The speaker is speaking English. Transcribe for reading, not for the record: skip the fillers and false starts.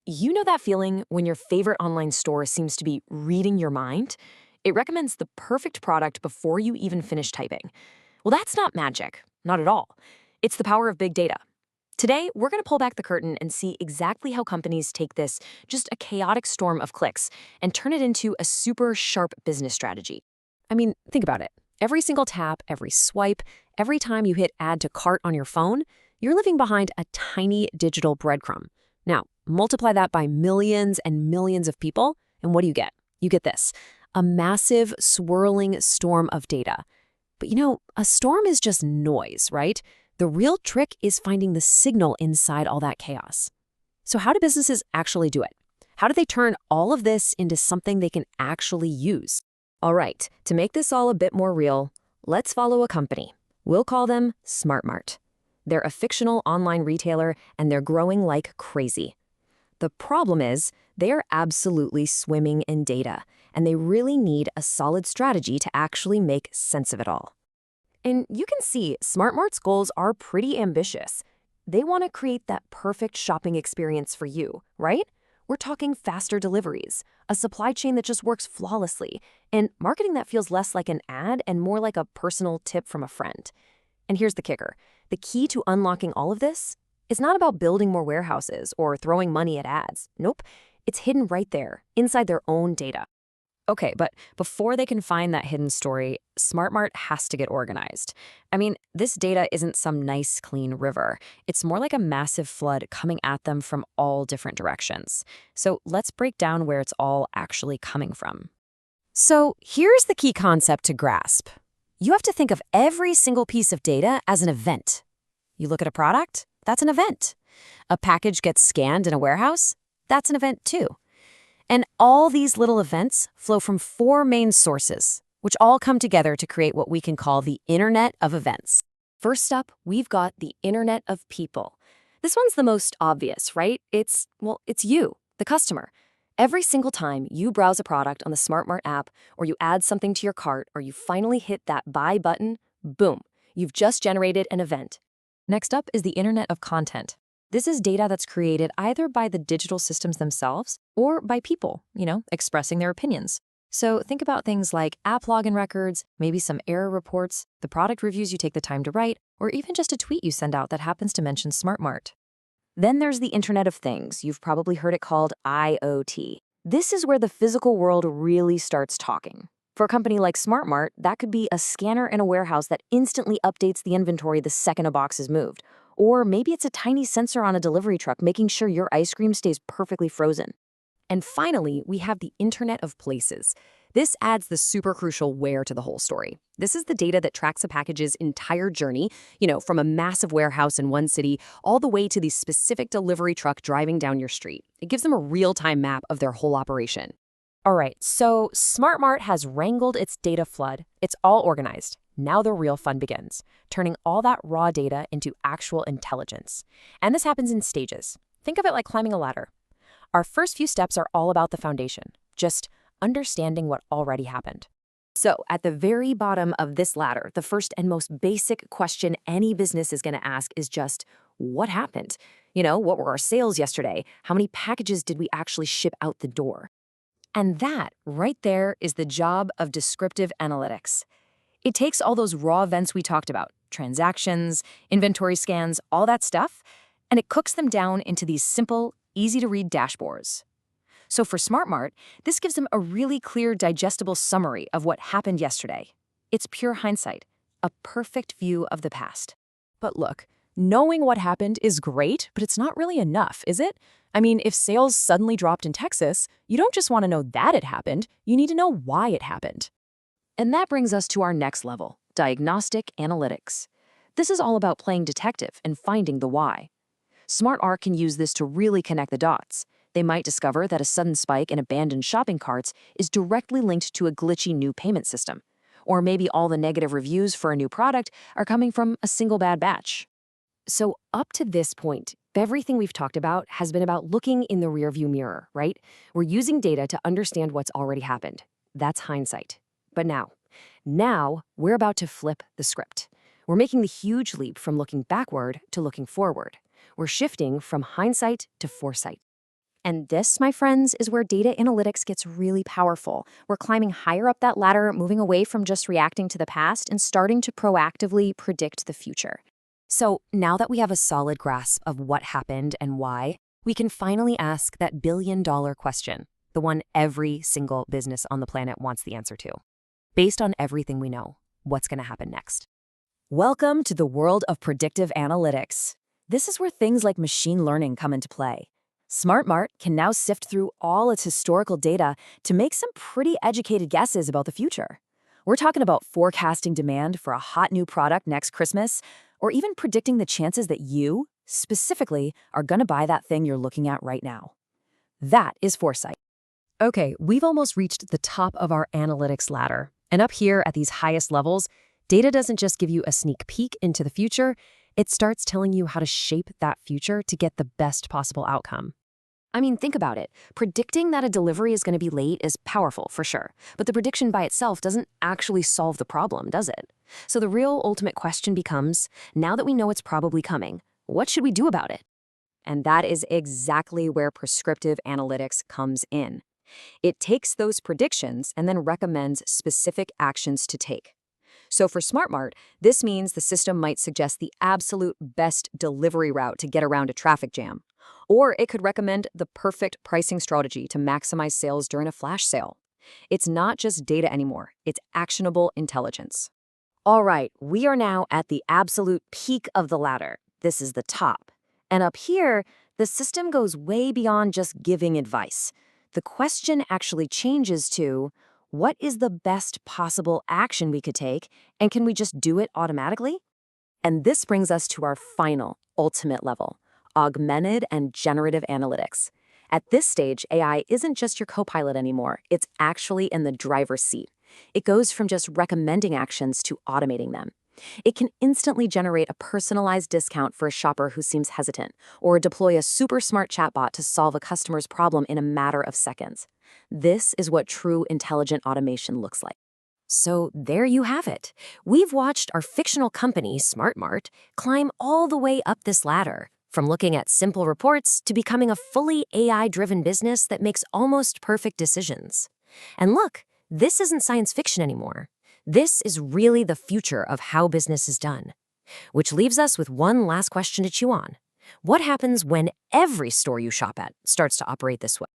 You know that feeling when your favorite online store seems to be reading your mind? It recommends the perfect product before you even finish typing. Well, that's not magic, not at all. It's the power of big data. Today, we're going to pull back the curtain and see exactly how companies take this, just a chaotic storm of clicks, and turn it into a super sharp business strategy. I mean, think about it. Every single tap, every swipe, every time you hit add to cart on your phone, you're living behind a tiny digital breadcrumb. Now, multiply that by millions and millions of people, and what do you get? You get this, a massive, swirling storm of data. But a storm is just noise, right? The real trick is finding the signal inside all that chaos. So how do businesses actually do it? How do they turn all of this into something they can actually use? All right, to make this all a bit more real, let's follow a company. We'll call them SmartMart. They're a fictional online retailer, and they're growing like crazy. The problem is, they are absolutely swimming in data, and they really need a solid strategy to actually make sense of it all. And you can see SmartMart's goals are pretty ambitious. They want to create that perfect shopping experience for you, right? We're talking faster deliveries, a supply chain that just works flawlessly, and marketing that feels less like an ad and more like a personal tip from a friend. And here's the kicker. The key to unlocking all of this is not about building more warehouses or throwing money at ads. Nope, it's hidden right there, inside their own data. Okay, but before they can find that hidden story, SmartMart has to get organized. I mean, this data isn't some nice, clean river. It's more like a massive flood coming at them from all different directions. So let's break down where it's all actually coming from. So here's the key concept to grasp. You have to think of every single piece of data as an event. You look at a product, that's an event. A package gets scanned in a warehouse, that's an event too. And all these little events flow from four main sources, which all come together to create what we can call the Internet of Events. First up, we've got the Internet of People. This one's the most obvious, right? It's you, the customer. Every single time you browse a product on the SmartMart app, or you add something to your cart, or you finally hit that buy button, boom, you've just generated an event. Next up is the Internet of Content. This is data that's created either by the digital systems themselves or by people, expressing their opinions. So think about things like app login records, maybe some error reports, the product reviews you take the time to write, or even just a tweet you send out that happens to mention SmartMart. Then there's the Internet of Things. You've probably heard it called IoT. This is where the physical world really starts talking. For a company like SmartMart, that could be a scanner in a warehouse that instantly updates the inventory the second a box is moved. Or maybe it's a tiny sensor on a delivery truck making sure your ice cream stays perfectly frozen. And finally, we have the Internet of Places. This adds the super crucial where to the whole story. This is the data that tracks a package's entire journey, from a massive warehouse in one city all the way to the specific delivery truck driving down your street. It gives them a real-time map of their whole operation. All right, so SmartMart has wrangled its data flood. It's all organized. Now the real fun begins, turning all that raw data into actual intelligence. And this happens in stages. Think of it like climbing a ladder. Our first few steps are all about the foundation, just understanding what already happened. So at the very bottom of this ladder, the first and most basic question any business is going to ask is just, what happened? What were our sales yesterday? How many packages did we actually ship out the door? And that right there is the job of descriptive analytics. It takes all those raw events we talked about, transactions, inventory scans, all that stuff, and it cooks them down into these simple, easy-to-read dashboards. So for SmartMart, this gives them a really clear, digestible summary of what happened yesterday. It's pure hindsight, a perfect view of the past. But look, knowing what happened is great, but it's not really enough, is it? I mean, if sales suddenly dropped in Texas, you don't just want to know that it happened, you need to know why it happened. And that brings us to our next level, diagnostic analytics. This is all about playing detective and finding the why. SmartMart can use this to really connect the dots. They might discover that a sudden spike in abandoned shopping carts is directly linked to a glitchy new payment system. Or maybe all the negative reviews for a new product are coming from a single bad batch. So up to this point, everything we've talked about has been about looking in the rearview mirror, right? We're using data to understand what's already happened. That's hindsight. But now we're about to flip the script. We're making the huge leap from looking backward to looking forward. We're shifting from hindsight to foresight. And this, my friends, is where data analytics gets really powerful. We're climbing higher up that ladder, moving away from just reacting to the past and starting to proactively predict the future. So now that we have a solid grasp of what happened and why, we can finally ask that billion-dollar question, the one every single business on the planet wants the answer to. Based on everything we know, what's going to happen next? Welcome to the world of predictive analytics. This is where things like machine learning come into play. SmartMart can now sift through all its historical data to make some pretty educated guesses about the future. We're talking about forecasting demand for a hot new product next Christmas, or even predicting the chances that you, specifically, are going to buy that thing you're looking at right now. That is foresight. Okay, we've almost reached the top of our analytics ladder. And up here at these highest levels, data doesn't just give you a sneak peek into the future, it starts telling you how to shape that future to get the best possible outcome. I mean, think about it. Predicting that a delivery is going to be late is powerful, for sure. But the prediction by itself doesn't actually solve the problem, does it? So the real ultimate question becomes, now that we know it's probably coming, what should we do about it? And that is exactly where prescriptive analytics comes in. It takes those predictions and then recommends specific actions to take. So for SmartMart, this means the system might suggest the absolute best delivery route to get around a traffic jam. Or it could recommend the perfect pricing strategy to maximize sales during a flash sale. It's not just data anymore, it's actionable intelligence. All right, we are now at the absolute peak of the ladder. This is the top. And up here, the system goes way beyond just giving advice. The question actually changes to, what is the best possible action we could take, and can we just do it automatically? And this brings us to our final, ultimate level, augmented and generative analytics. At this stage, AI isn't just your co-pilot anymore, it's actually in the driver's seat. It goes from just recommending actions to automating them. It can instantly generate a personalized discount for a shopper who seems hesitant, or deploy a super smart chatbot to solve a customer's problem in a matter of seconds. This is what true intelligent automation looks like. So there you have it. We've watched our fictional company, SmartMart, climb all the way up this ladder, from looking at simple reports to becoming a fully AI-driven business that makes almost perfect decisions. And look, this isn't science fiction anymore. This is really the future of how business is done. Which leaves us with one last question to chew on. What happens when every store you shop at starts to operate this way?